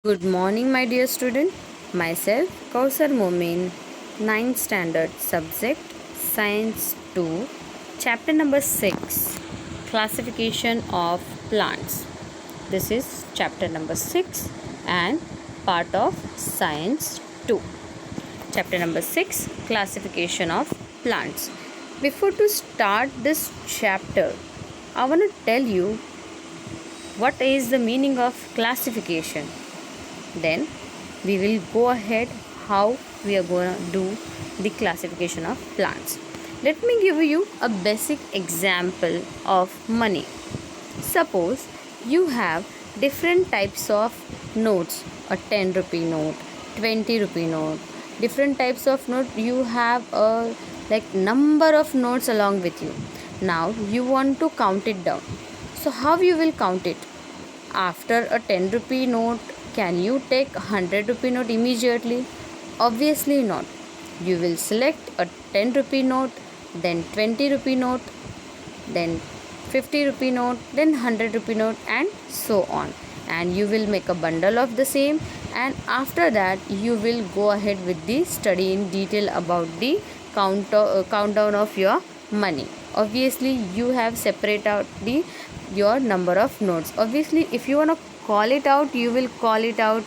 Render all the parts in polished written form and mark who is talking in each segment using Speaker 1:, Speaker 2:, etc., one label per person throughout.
Speaker 1: Good morning, my dear student. Myself, Kausar Momin, ninth standard, subject Science 2, chapter number 6, Classification of Plants. This is chapter number 6 and part of Science 2. Chapter number 6, Classification of Plants. Before to start this chapter, I want to tell you what is the meaning of classification. Then we will go ahead how we are going to do the classification of plants. Let me give you a basic example of money. Suppose you have different types of notes, a 10 rupee note, 20 rupee note, different types of note. You have a number of notes along with you. Now you want to count it down. So how you will count it? After a 10 rupee note, can you take 100 rupee note immediately? Obviously not. You will select a 10 rupee note, then 20 rupee note, then 50 rupee note, then 100 rupee note, and so on. And you will make a bundle of the same, and after that you will go ahead with the study in detail about the countdown of your money. Obviously you have separate out the your number of notes. Obviously if you want to call it out, you will call it out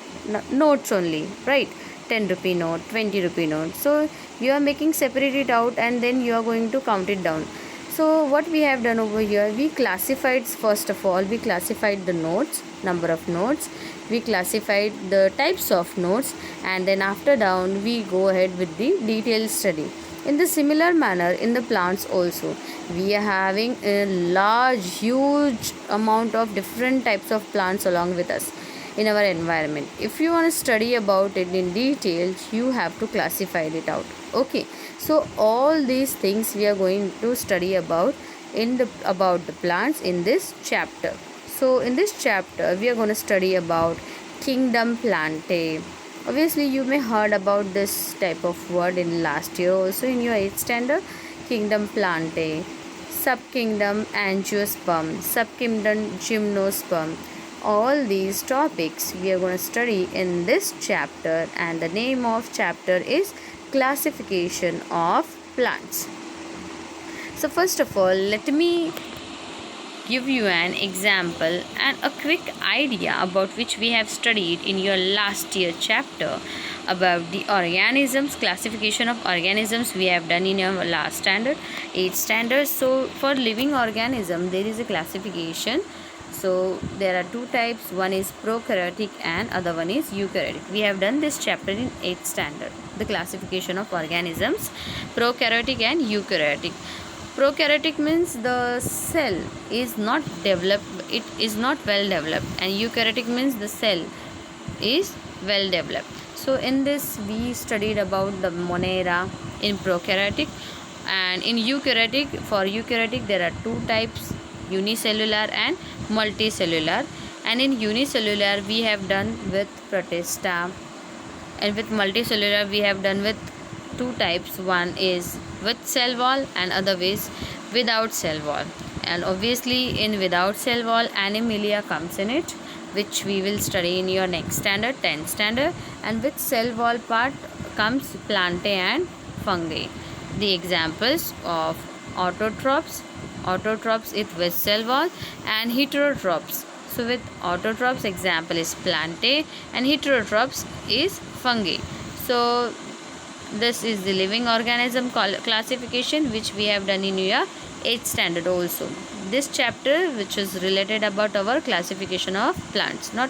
Speaker 1: notes only, right? 10 rupee note, 20 rupee note. So you are making separate it out, and then you are going to count it down. So what we have done over here, we classified, first of all we classified the notes, number of notes, we classified the types of notes, and then after down we go ahead with the detailed study. In the similar manner, in the plants also, we are having a large huge amount of different types of plants along with us in our environment. If you want to study about it in detail, you have to classify it out. Okay, so all these things we are going to study about about the plants in this chapter. So in this chapter we are going to study about kingdom plantae. Obviously you may heard about this type of word in last year also in your 8th standard. Kingdom plantae, subkingdom angiosperm, subkingdom gymnosperm. All these topics we are going to study in this chapter, and the name of chapter is classification of plants. So first of all, let me give you an example and a quick idea about which we have studied in your last year chapter about the organisms. Classification of organisms we have done in your last standard, 8th standard. So for living organism there is a classification. So there are two types, one is prokaryotic and other one is eukaryotic. We have done this chapter in 8th standard, the classification of organisms, prokaryotic and eukaryotic. Prokaryotic means the cell is not developed, it is not well developed, and eukaryotic means the cell is well developed. So in this we studied about the Monera in prokaryotic, and in eukaryotic, for eukaryotic there are two types, unicellular and multicellular. And in unicellular we have done with Protista, and with multicellular we have done with two types, one is with cell wall and other is without cell wall. And obviously in without cell wall Animalia comes in it, which we will study in your next standard, 10th standard. And with cell wall part comes plantae and fungi. The examples of autotrophs is with cell wall, and heterotrophs. So with autotrophs example is plantae, and heterotrophs is fungi. So this is the living organism classification which we have done in your 8th standard also. This chapter which is related about our classification of plants, not.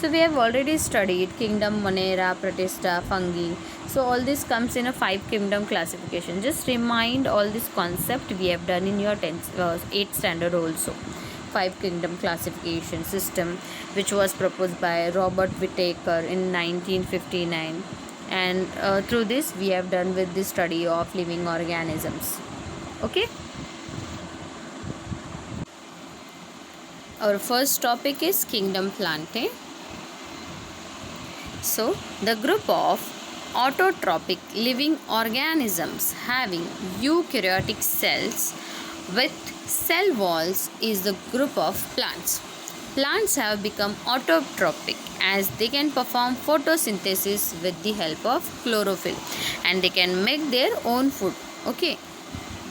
Speaker 1: So we have already studied kingdom, Monera, Protista, fungi. So all this comes in a 5 kingdom classification. Just remind all this concept we have done in your 8th standard also. 5 kingdom classification system which was proposed by Robert Whittaker in 1959, and through this we have done with the study of living organisms. Okay, our first topic is kingdom plantae. So the group of autotrophic living organisms having eukaryotic cells with cell walls is the group of plants. Plants have become autotrophic as they can perform photosynthesis with the help of chlorophyll, and they can make their own food. Okay,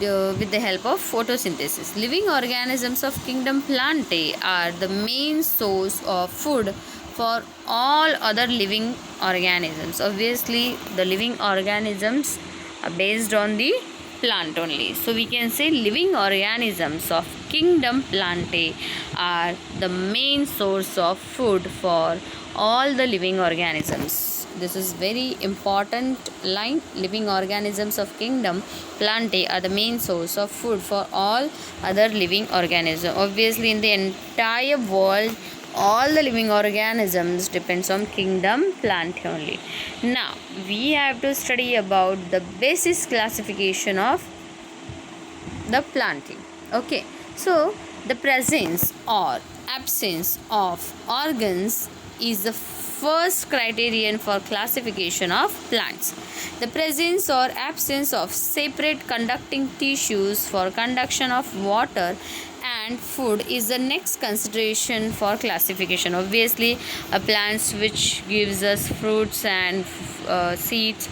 Speaker 1: with the help of photosynthesis. Living organisms of kingdom Plantae are the main source of food for all other living organisms. Obviously, the living organisms are based on the plant only. So we can say living organisms of kingdom Plantae are the main source of food for all the living organisms. This is very important line. Living organisms of kingdom Plantae are the main source of food for all other living organisms. Obviously, in the entire world, all the living organisms depends on kingdom Plantae only. Now we have to study about the basis classification of the Plantae. Okay, so the presence or absence of organs is the first criterion for classification of plants. The presence or absence of separate conducting tissues for conduction of water and food is the next consideration for classification. Obviously, plants which gives us fruits and seeds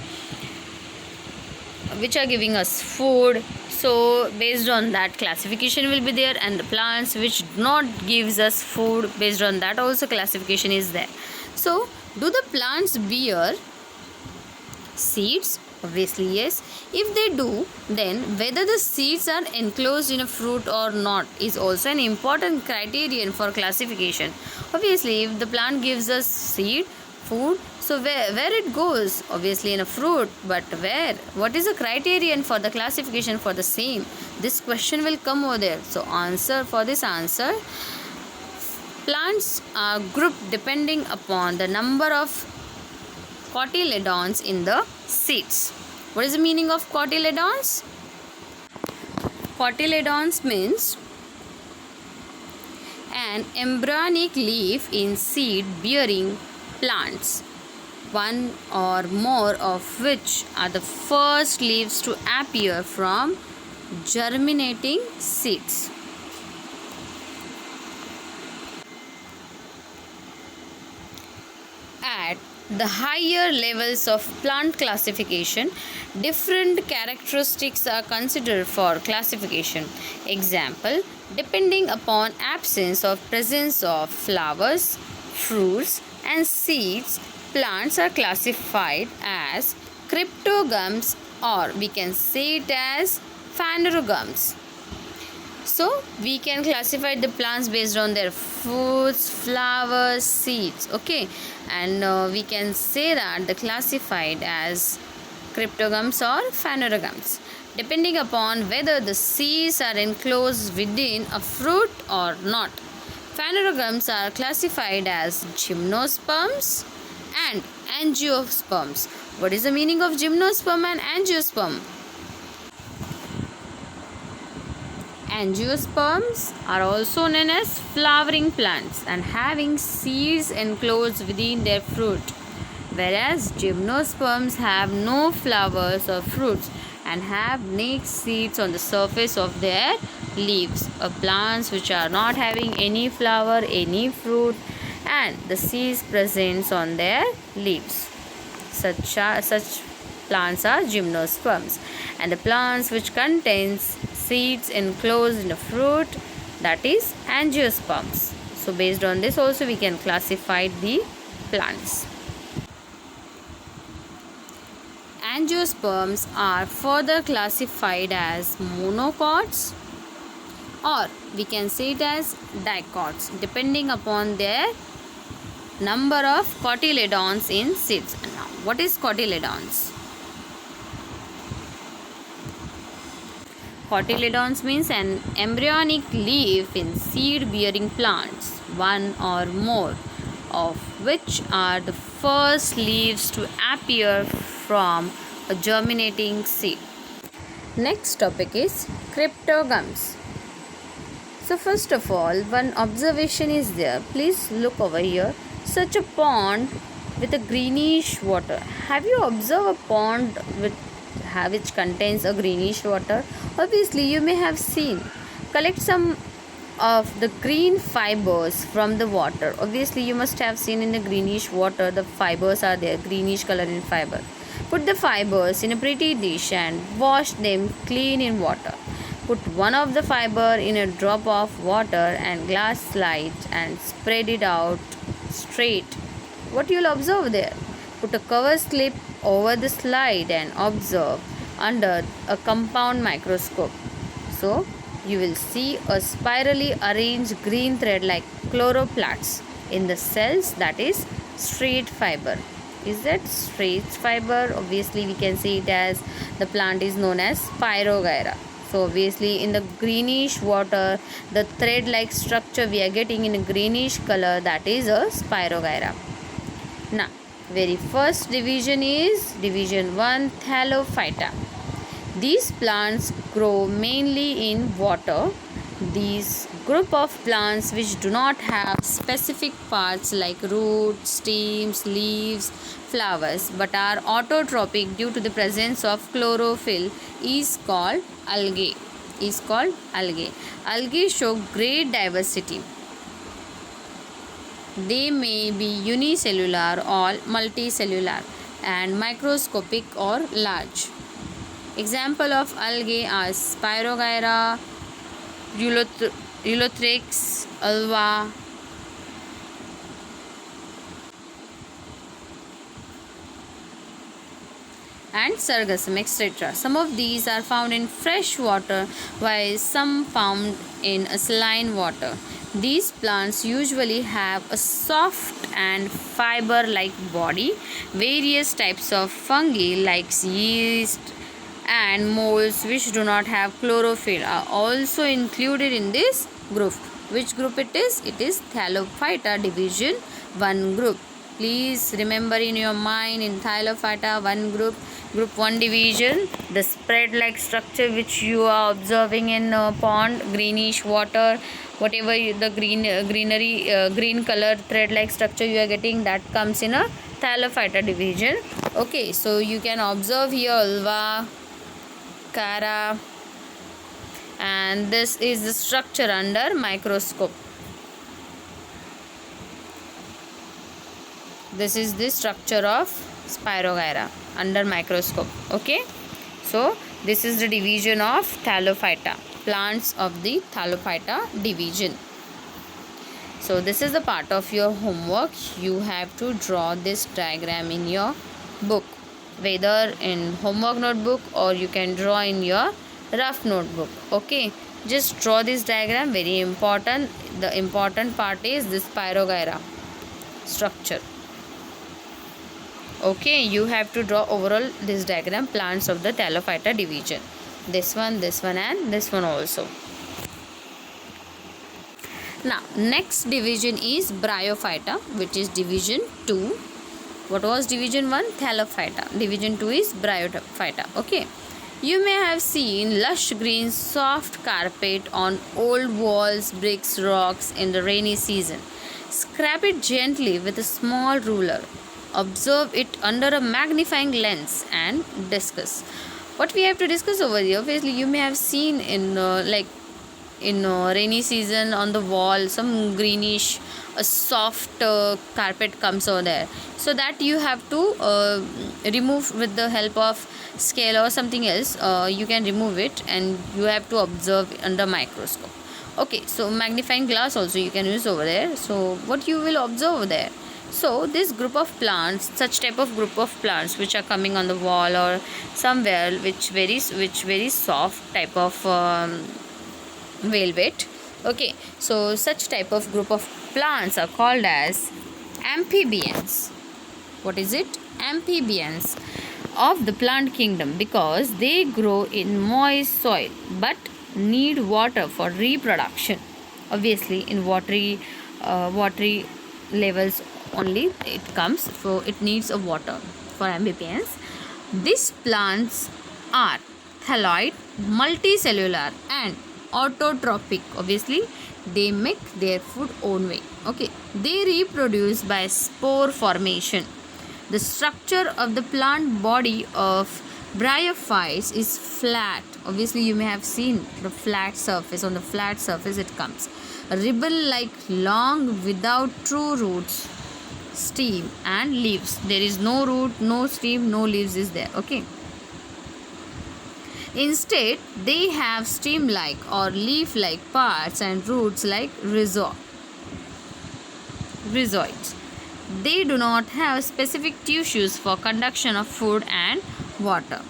Speaker 1: which are giving us food, so based on that classification will be there, and the plants which do not gives us food, based on that also classification is there. So do the plants bear seeds? Obviously yes. If they do, then whether the seeds are enclosed in a fruit or not is also an important criterion for classification. Obviously, if the plant gives us seed, food, so where it goes? Obviously in a fruit, but where? What is the criterion for the classification for the same? This question will come over there. So answer for this answer, plants are grouped depending upon the number of cotyledons in the seeds. What is the meaning of cotyledons? Cotyledons means an embryonic leaf in seed bearing plants, one or more of which are the first leaves to appear from germinating seeds. At the higher levels of plant classification, different characteristics are considered for classification. Example, depending upon absence or presence of flowers, fruits and seeds, plants are classified as cryptogams, or we can say it as phanerogams. So we can classify the plants based on their fruits, flowers, seeds. Okay, and we can say that the classified as cryptogams or phanerogams, depending upon whether the seeds are enclosed within a fruit or not. Phanerogams are classified as gymnosperms and angiosperms. What is the meaning of gymnosperm and angiosperm? Angiosperms are also known as flowering plants and having seeds enclosed within their fruit, whereas gymnosperms have no flowers or fruits and have naked seeds on the surface of their leaves. Plants which are not having any flower, any fruit, and the seeds present on their leaves. Such plants are gymnosperms. And the plants which contains seeds enclosed in a fruit, that is angiosperms. So based on this also we can classify the plants. Angiosperms are further classified as monocots, or we can say it as dicots, depending upon their number of cotyledons in seeds. Now, what is cotyledons? Cotyledons means an embryonic leaf in seed-bearing plants, one or more of which are the first leaves to appear from a germinating seed. Next topic is cryptogams. So first of all, one observation is there. Please look over here. Such a pond with a greenish water. Have you observed a pond with which contains a greenish water. Obviously, you may have seen. Collect some of the green fibers from the water. Obviously, you must have seen in the greenish water the fibers are there, greenish color in fiber. Put the fibers in a pretty dish and wash them clean in water. Put one of the fiber in a drop of water and glass slide and spread it out straight. What you'll observe there? Put a cover slip over the slide and observe under a compound microscope. So you will see a spirally arranged green thread like chloroplasts in the cells, that is straight fiber. Is that straight fiber? Obviously we can see it as the plant is known as Spirogyra. So obviously in the greenish water, the thread like structure we are getting in a greenish color, that is a Spirogyra. Now very first division is division 1, Thallophyta. These plants grow mainly in water. These group of plants which do not have specific parts like roots, stems, leaves, flowers but are autotrophic due to the presence of chlorophyll is called algae. Algae show great diversity. They may be unicellular or multicellular and microscopic or large. Example of algae are Spirogyra, Ulothrix, Ulva, and Sargassum, etc. Some of these are found in fresh water while some found in saline water. These plants usually have a soft and fiber-like body. Various types of fungi like yeast and molds which do not have chlorophyll are also included in this group. Which group it is? It is Thallophyta division 1 group. Please remember in your mind, in Thallophyta 1 group, group 1 division, the spread like structure which you are observing in pond, greenish water, whatever the green color thread like structure you are getting, that comes in a Thallophyta division. Okay, so you can observe here Ulva, Cara, and this is the structure under microscope. This is the structure of Spirogyra under microscope. Okay, so this is the division of Thallophyta, plants of the Thallophyta division. So this is the part of your homework. You have to draw this diagram in your book, whether in homework notebook or you can draw in your rough notebook. Okay, just draw this diagram, very important. The important part is this Spirogyra structure. Okay, you have to draw overall this diagram, plants of the Thallophyta division. This one and this one also. Now next division is Bryophyta, which is division 2. What was division 1? Thallophyta. Division 2 is Bryophyta. Okay, you may have seen lush green soft carpet on old walls, bricks, rocks in the rainy season. Scrape it gently with a small ruler. Observe it under a magnifying lens and discuss. What we have to discuss over here, obviously you may have seen in rainy season on the wall some greenish soft carpet comes over there, so that you have to remove with the help of scale or something else. You can remove it and you have to observe under microscope. Okay, so magnifying glass also you can use over there. So what you will observe over there? So this group of plants, such type of group of plants which are coming on the wall or somewhere, which very soft type of velvet. Okay, so such type of group of plants are called as amphibians. What is it? Amphibians of the plant kingdom, because they grow in moist soil but need water for reproduction. Obviously in watery levels only it comes, so it needs a water for amphibians. These plants are thalloid, multicellular and autotrophic. Obviously they make their food own way. Okay, they reproduce by spore formation. The structure of the plant body of Bryophytes is flat. Obviously, you may have seen the flat surface. On the flat surface, it comes. A ribbon-like long without true roots, stem and leaves. There is no root, no stem, no leaves is there. Okay. Instead, they have stem-like or leaf-like parts and roots like rhizoids. They do not have specific tissues for conduction of food and water.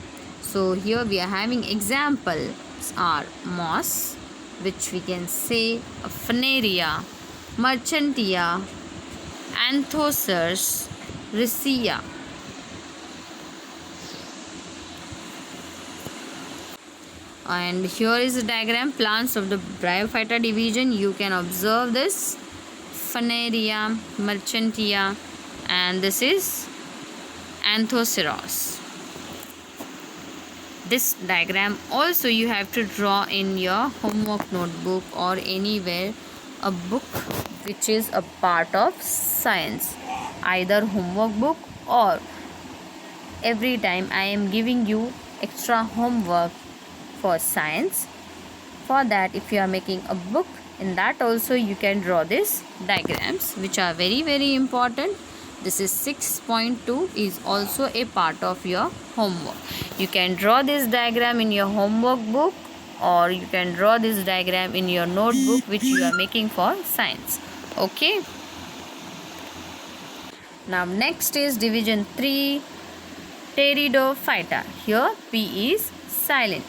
Speaker 1: So here we are having examples are moss, which we can say Phaneria, Merchantia, Anthocers, Riccia. And here is a diagram, plants of the Bryophyta division. You can observe this Phaneria, Merchantia, and this is Anthoceros. This diagram also you have to draw in your homework notebook or anywhere, a book which is a part of science, either homework book or every time I am giving you extra homework for science. For that, if you are making a book, in that also you can draw these diagrams which are very important. This is 6.2 is also a part of your homework. You can draw this diagram in your homework book or you can draw this diagram in your notebook which you are making for science. Okay. Now next is division 3, Pteridophyta. Here P is silent.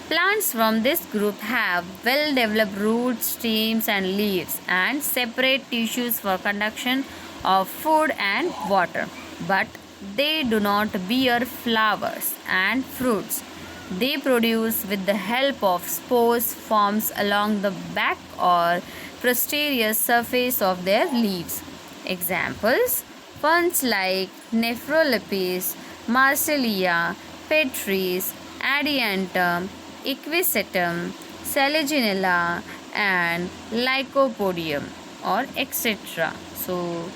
Speaker 1: Plants from this group have well-developed roots, stems and leaves and separate tissues for conduction of food and water. But they do not bear flowers and fruits. They produce with the help of spores forms along the back or posterior surface of their leaves. Examples: ferns like Nephrolepis, Marsillia, Petris, Adiantum, Equisetum, Selaginella and Lycopodium or etc. So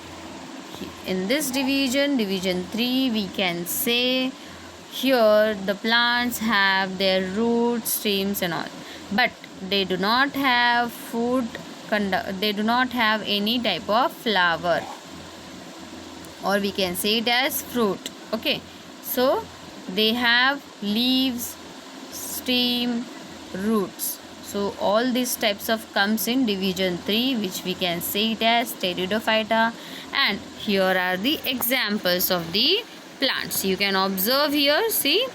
Speaker 1: in this division 3, we can say here the plants have their roots, stems and all, but they do not have they do not have any type of flower, or we can say it as fruit. Okay, so they have leaves, stem, roots. So all these types of comes in division 3, which we can say it as Pteridophyta. And here are the examples of the plants. You can observe here, see.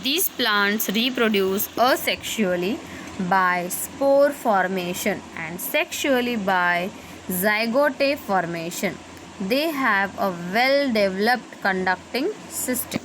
Speaker 1: These plants reproduce asexually by spore formation and sexually by zygote formation. They have a well-developed conducting system.